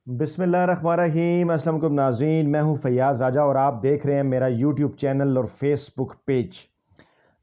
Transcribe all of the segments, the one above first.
बिस्मिल्लाहिर्रहमानिर्रहीम। अस्सलाम वालेकुम नाज़रीन, मैं हूं फैयाज़ राजा और आप देख रहे हैं मेरा यूट्यूब चैनल और फेसबुक पेज।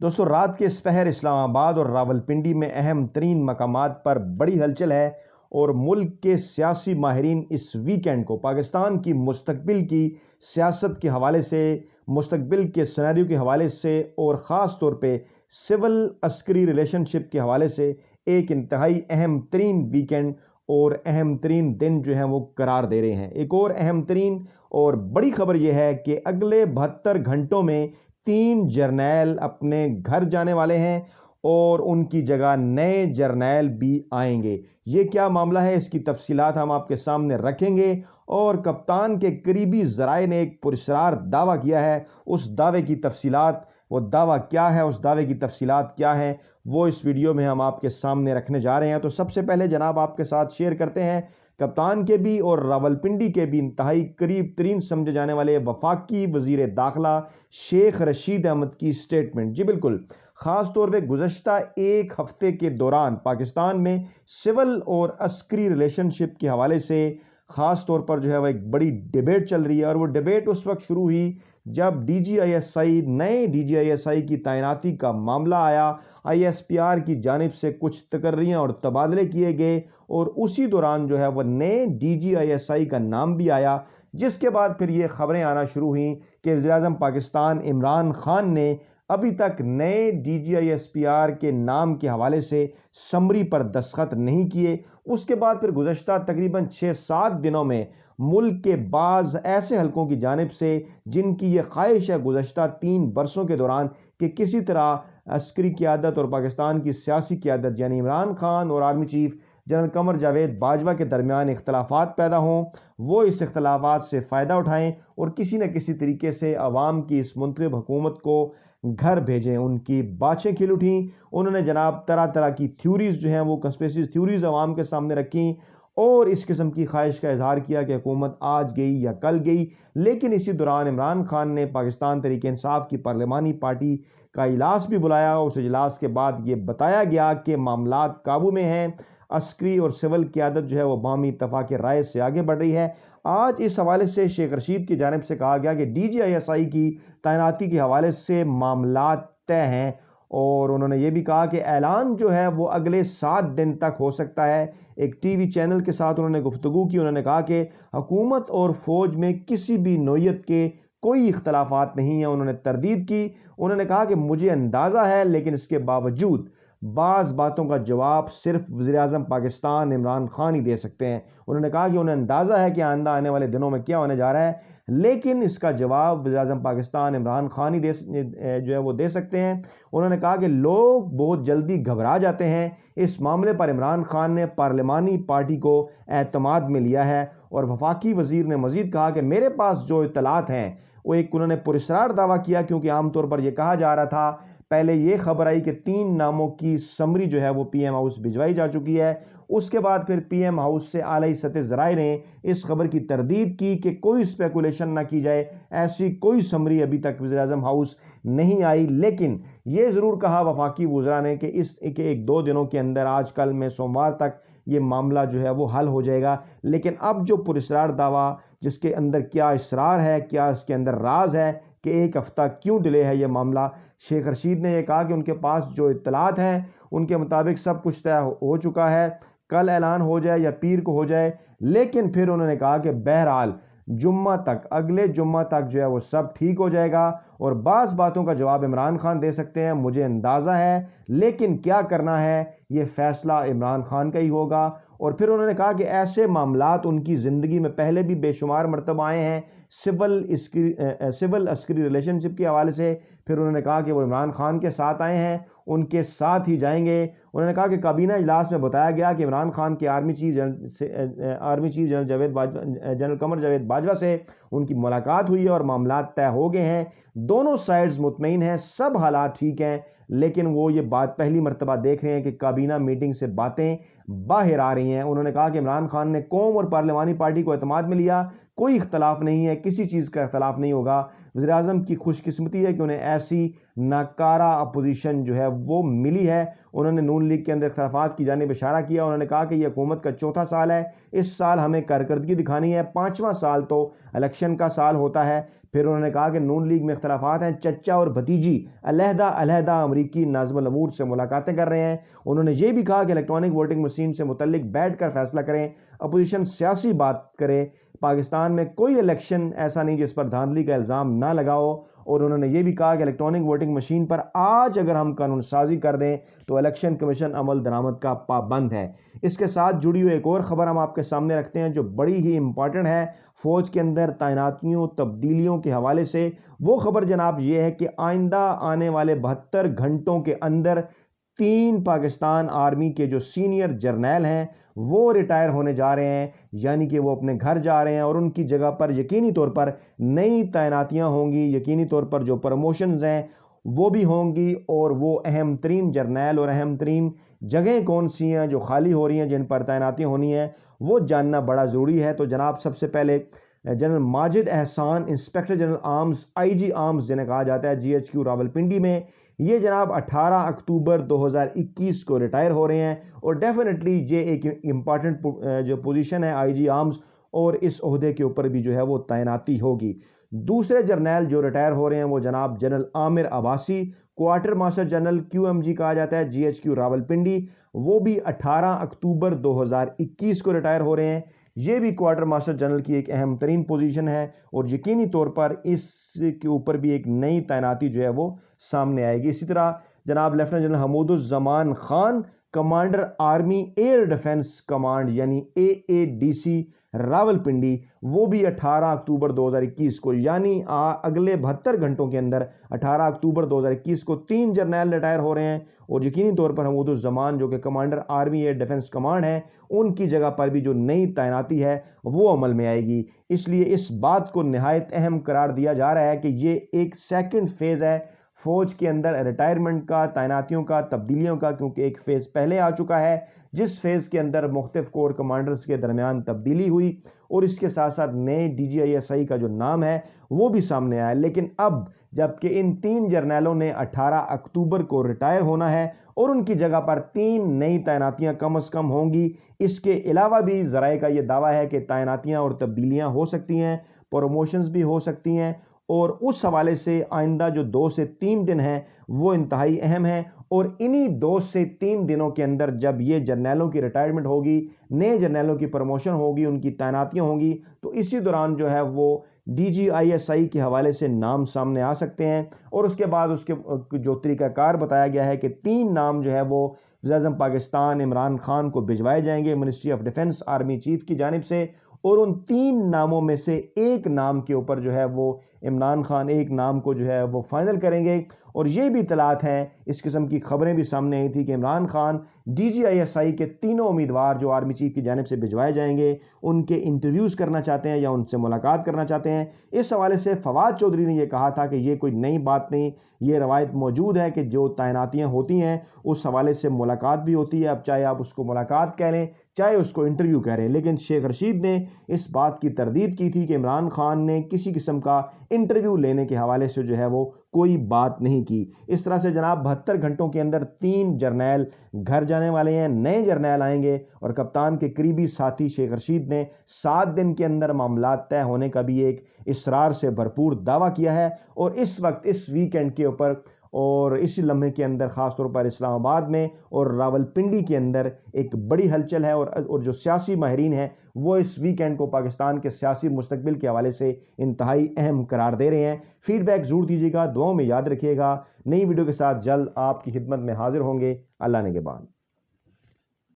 दोस्तों, रात के इस पहर इस्लामाबाद और रावलपिंडी में अहम तरीन मकामात पर बड़ी हलचल है और मुल्क के सियासी माहिरीन इस वीकेंड को पाकिस्तान की मुस्तकबिल की सियासत के हवाले से, मुस्तकबिल के सिनेरियो के हवाले से और ख़ास तौर पे सिविल अस्करी रिलेशनशिप के हवाले से एक इंतहाई अहम तरीन वीकेंड और अहम तरीन दिन जो हैं वो करार दे रहे हैं। एक और अहम तरीन और बड़ी खबर यह है कि अगले 72 घंटों में 3 जर्नैल अपने घर जाने वाले हैं और उनकी जगह नए जर्नैल भी आएंगे। ये क्या मामला है, इसकी तफसीलात हम आपके सामने रखेंगे और कप्तान के करीबी ज़राए ने एक पुरस्कार दावा किया है। उस दावे की तफसीलात, वो दावा क्या है, उस दावे की तफसीलात क्या हैं, वो इस वीडियो में हम आपके सामने रखने जा रहे हैं। तो सबसे पहले जनाब आपके साथ शेयर करते हैं कप्तान के भी और रावलपिंडी के भी इंतहाई करीब तरीन समझे जाने वाले वफाकी वजीर दाखिला शेख रशीद अहमद की स्टेटमेंट। जी बिल्कुल, ख़ास तौर पे गुज़श्ता एक हफ्ते के दौरान पाकिस्तान में सिविल और अस्करी रिलेशनशिप के हवाले से ख़ास तौर पर जो है वह एक बड़ी डिबेट चल रही है और वो डिबेट उस वक्त शुरू हुई जब नए DGISI की तैनाती का मामला आया। ISPR की जानिब से कुछ तकर्रियाँ और तबादले किए गए और उसी दौरान जो है वह नए DGISI का नाम भी आया, जिसके बाद फिर ये खबरें आना शुरू हुई कि वज़ीर-ए-आज़म पाकिस्तान इमरान खान ने अभी तक नए DGISPR के नाम के हवाले से समरी पर दस्तखत नहीं किए। उसके बाद फिर गुज़श्ता तकरीबन 6-7 दिनों में मुल्क के बाज़ ऐसे हलकों की जानिब से जिनकी ये ख्वाहिश है गुज़श्ता 3 बरसों के दौरान कि किसी तरह अस्करी क़यादत और पाकिस्तान की सियासी क़यादत यानी इमरान खान और army chief general Qamar Javed Bajwa के दरमियान इख्तलाफात पैदा हों, वो इस इख्तलाफात से फ़ायदा उठाएं और किसी न किसी तरीके से अवाम की इस मुंतखब हुकूमत को घर भेजें। उनकी बातें खिल उठी। उन्होंने जनाब तरह तरह की थ्योरीज़ जो हैं वो कंस्पिरेसी थ्योरीज़ अवाम के सामने रखी और इस किस्म की ख्वाहिश का इजहार किया कि हुकूमत आज गई या कल गई। लेकिन इसी दौरान इमरान खान ने पाकिस्तान तहरीक इंसाफ की पार्लिमानी पार्टी का इजलास भी बुलाया। उस इजलास के बाद ये बताया गया कि मामलात काबू में हैं, अस्करी और सिविल क़यादत जो है वो बामी इत्तफ़ाक़ राय से आगे बढ़ रही है। आज इस हवाले से शेख रशीद की जानिब से कहा गया कि DGISI की तैनाती के हवाले से मामलात तय हैं और उन्होंने ये भी कहा कि ऐलान जो है वो अगले 7 दिन तक हो सकता है। एक TV चैनल के साथ उन्होंने गुफ्तगू की। उन्होंने कहा कि हुकूमत और फ़ौज में किसी भी नौयत के कोई इख्तलाफात नहीं है। उन्होंने तरदीद की। उन्होंने कहा कि मुझे अंदाज़ा है, लेकिन इसके बावजूद बाज़ बातों का जवाब सिर्फ वज़ीर-ए-आज़म पाकिस्तान इमरान खान ही दे सकते हैं। उन्होंने कहा कि उन्हें अंदाज़ा है कि आइंदा आने वाले दिनों में क्या होने जा रहा है, लेकिन इसका जवाब वज़ीर-ए-आज़म पाकिस्तान इमरान खान ही जो है वो दे सकते हैं। उन्होंने कहा कि लोग बहुत जल्दी घबरा जाते हैं। इस मामले पर इमरान खान ने पार्लिमानी पार्टी को एतमाद में लिया है और वफाकी वज़ीर ने मज़ीद कहा कि मेरे पास जो इत्तलात हैं वो एक उन्होंने पुरस्कार दावा किया, क्योंकि आमतौर पर यह कहा जा रहा था, पहले ये खबर आई कि 3 नामों की समरी जो है वो PM हाउस भिजवाई जा चुकी है। उसके बाद फिर PM हाउस से आला सतह ज़राए ने इस खबर की तरदीद की कि कोई स्पेकुलेशन ना की जाए, ऐसी कोई समरी अभी तक वज़ीर-ए-आज़म हाउस नहीं आई। लेकिन ये ज़रूर कहा वफाकी वज़रा ने कि इस एक 2 दिनों के अंदर, आज कल में सोमवार तक ये मामला जो है वो हल हो जाएगा। लेकिन अब जो पुरस्कार दावा, जिसके अंदर क्या इसरार है, क्या इसके अंदर राज है कि एक हफ्ता क्यों डिले है ये मामला, शेख रशीद ने यह कहा कि उनके पास जो इत्तलात हैं उनके मुताबिक सब कुछ तय हो चुका है, कल ऐलान हो जाए या पीर को हो जाए। लेकिन फिर उन्होंने कहा कि बहरहाल जुम्मा तक, अगले जुम्मा तक जो है वो सब ठीक हो जाएगा और बाज़ बातों का जवाब इमरान खान दे सकते हैं, मुझे अंदाज़ा है, लेकिन क्या करना है ये फ़ैसला इमरान खान का ही होगा। और फिर उन्होंने कहा कि ऐसे मामलात उनकी ज़िंदगी में पहले भी बेशुमार मरतबा आए हैं सिविल अस्करी रिलेशनशिप के हवाले से। फिर उन्होंने कहा कि वो इमरान खान के साथ आए हैं, उनके साथ ही जाएंगे। उन्होंने कहा कि काबीना इजलास में बताया गया कि इमरान खान के army chief general Qamar Javed Bajwa से उनकी मुलाकात हुई है और मामलात तय हो गए हैं। दोनों साइड्स मुतमईन हैं, सब हालात ठीक हैं। लेकिन वो ये बात पहली मरतबा देख रहे हैं कि काबीना मीटिंग से बातें बाहर आ रही رہی ہیں. انہوں نے کہا کہ عمران خان نے قوم اور پارلیمانی پارٹی کو اعتماد میں لیا, کوئی اختلاف نہیں ہے, کسی چیز کا اختلاف نہیں ہوگا. وزیر اعظم کی خوش قسمتی ہے کہ انہیں ایسی ناکارہ اپوزیشن جو ہے وہ ملی ہے. انہوں نے نون لیگ کے اندر اختلافات کی جانب اشارہ کیا. انہوں نے کہا کہ یہ حکومت کا چوتھا سال ہے, اس سال ہمیں کارکردگی دکھانی ہے, پانچواں سال تو الیکشن کا سال ہوتا ہے. پھر انہوں نے کہا کہ نون لیگ میں اختلافات ہیں, چچا اور بھتیجی علیحدہ علیحدہ امریکی ناظم الامور سے ملاقاتیں کر رہے ہیں. انہوں نے یہ بھی کہا کہ الیکٹرانک ووٹنگ مشین سے متعلق بیٹھ کر فیصلہ کریں, اپوزیشن سیاسی بات کرے, پاکستان میں کوئی الیکشن ایسا نہیں جس پر دھاندلی کا الزام نہ لگاؤ. اور انہوں نے یہ بھی کہا کہ الیکٹرانک ووٹنگ مشین پر آج اگر ہم قانون سازی کر دیں تو الیکشن کمیشن عمل درآمد کا پابند ہے. اس کے ساتھ جڑی ہوئی ایک اور خبر ہم آپ کے سامنے رکھتے ہیں جو بڑی ہی امپورٹنٹ ہے فوج کے اندر تعیناتیوں تبدیلیوں کے حوالے سے. وہ خبر جناب یہ ہے کہ آئندہ آنے والے 72 گھنٹوں کے اندر 3 پاکستان آرمی کے جو سینئر جرنیل ہیں وہ ریٹائر ہونے جا رہے ہیں, یعنی کہ وہ اپنے گھر جا رہے ہیں, اور ان کی جگہ پر یقینی طور پر نئی تعیناتیاں ہوں گی, یقینی طور پر جو پروموشنز ہیں وہ بھی ہوں گی. اور وہ اہم ترین جرنیل اور اہم ترین جگہیں کون سی ہیں جو خالی ہو رہی ہیں جن پر تعیناتیاں ہونی ہیں وہ جاننا بڑا ضروری ہے. تو جناب سب سے پہلے general Majid Ehsan inspector general arms IG arms جنہیں کہا جاتا ہے GHQ راولپنڈی میں, یہ جناب 18 اکتوبر 2021 کو ریٹائر ہو رہے ہیں. اور ڈیفینیٹلی یہ ایک امپارٹنٹ جو پوزیشن ہے IG آرمز, اور اس عہدے کے اوپر بھی جو ہے وہ تعیناتی ہوگی. دوسرے جرنیل جو ریٹائر ہو رہے ہیں وہ جناب general Amir Abbasi, quartermaster general QMG کہا جاتا ہے GHQ راولپنڈی, وہ بھی 18 اکتوبر 2021 کو ریٹائر ہو رہے ہیں. یہ بھی کوارٹر ماسٹر جنرل کی ایک اہم ترین پوزیشن ہے, اور یقینی طور پر اس کے اوپر بھی ایک نئی تعیناتی جو ہے وہ سامنے آئے گی. اسی طرح جناب لیفٹیننٹ جنرل حمود الزمان Khan commander army air defence command یعنی AADC راولپنڈی, وہ بھی 18 اکتوبر 2021 کو یعنی اگلے 72 گھنٹوں کے اندر 18 اکتوبر 2021 کو 3 جرنیل ریٹائر ہو رہے ہیں. اور یقینی طور پر حمود الزمان جو کہ commander army air defence command ہیں, ان کی جگہ پر بھی جو نئی تعیناتی ہے وہ عمل میں آئے گی. اس لیے اس بات کو نہایت اہم قرار دیا جا رہا ہے کہ یہ ایک سیکنڈ فیز ہے فوج کے اندر ریٹائرمنٹ کا, تعیناتیوں کا, تبدیلیوں کا, کیونکہ ایک فیز پہلے آ چکا ہے جس فیز کے اندر مختلف کور کمانڈرز کے درمیان تبدیلی ہوئی, اور اس کے ساتھ ساتھ نئے DGISI کا جو نام ہے وہ بھی سامنے آیا. لیکن اب جبکہ ان 3 جرنیلوں نے 18 اکتوبر کو ریٹائر ہونا ہے اور ان کی جگہ پر 3 نئی تعیناتیاں کم از کم ہوں گی. اس کے علاوہ بھی ذرائع کا یہ دعویٰ ہے کہ تعیناتیاں اور تبدیلیاں ہو سکتی ہیں, پروموشنز بھی ہو سکتی ہیں, اور اس حوالے سے آئندہ جو 2 سے 3 دن ہیں وہ انتہائی اہم ہیں. اور انہی 2 سے 3 دنوں کے اندر جب یہ جرنیلوں کی ریٹائرمنٹ ہوگی, نئے جرنیلوں کی پروموشن ہوگی, ان کی تعیناتیاں ہوں گی, تو اسی دوران جو ہے وہ DGISI کے حوالے سے نام سامنے آ سکتے ہیں. اور اس کے بعد اس کے جو طریقہ کار بتایا گیا ہے کہ 3 نام جو ہے وہ وزیر اعظم پاکستان عمران خان کو بھجوائے جائیں گے ministry of defence army chief کی جانب سے, اور ان 3 ناموں میں سے ایک نام کے اوپر جو ہے وہ عمران خان ایک نام کو جو ہے وہ فائنل کریں گے. اور یہ بھی اطلاعات ہیں, اس قسم کی خبریں بھی سامنے آئی تھی کہ عمران خان DGISI کے 3 امیدوار جو آرمی چیف کی جانب سے بھجوائے جائیں گے ان کے انٹرویوز کرنا چاہتے ہیں یا ان سے ملاقات کرنا چاہتے ہیں. اس حوالے سے فواد چودھری نے یہ کہا تھا کہ یہ کوئی نئی بات نہیں, یہ روایت موجود ہے کہ جو تعیناتیاں ہوتی ہیں اس حوالے سے ملاقات بھی ہوتی ہے. اب چاہے آپ اس کو ملاقات کہہ لیں چاہے اس کو انٹرویو کہہ رہے ہیں, لیکن شیخ رشید نے اس بات کی تردید کی تھی کہ عمران خان نے کسی قسم کا انٹرویو لینے کے حوالے سے جو ہے وہ کوئی بات نہیں کی. اس طرح سے جناب 72 گھنٹوں کے اندر 3 جرنیل گھر جانے والے ہیں, نئے جرنیل آئیں گے, اور کپتان کے قریبی ساتھی شیخ رشید نے 7 دن کے اندر معاملات طے ہونے کا بھی ایک اصرار سے بھرپور دعویٰ کیا ہے. اور اس وقت اس ویکینڈ کے اوپر اور اسی لمحے کے اندر خاص طور پر اسلام آباد میں اور راولپنڈی کے اندر ایک بڑی ہلچل ہے, اور جو سیاسی ماہرین ہیں وہ اس ویکینڈ کو پاکستان کے سیاسی مستقبل کے حوالے سے انتہائی اہم قرار دے رہے ہیں. فیڈ بیک ضرور دیجیے گا, دعاؤں میں یاد رکھیے گا. نئی ویڈیو کے ساتھ جلد آپ کی خدمت میں حاضر ہوں گے. اللہ نگہبان.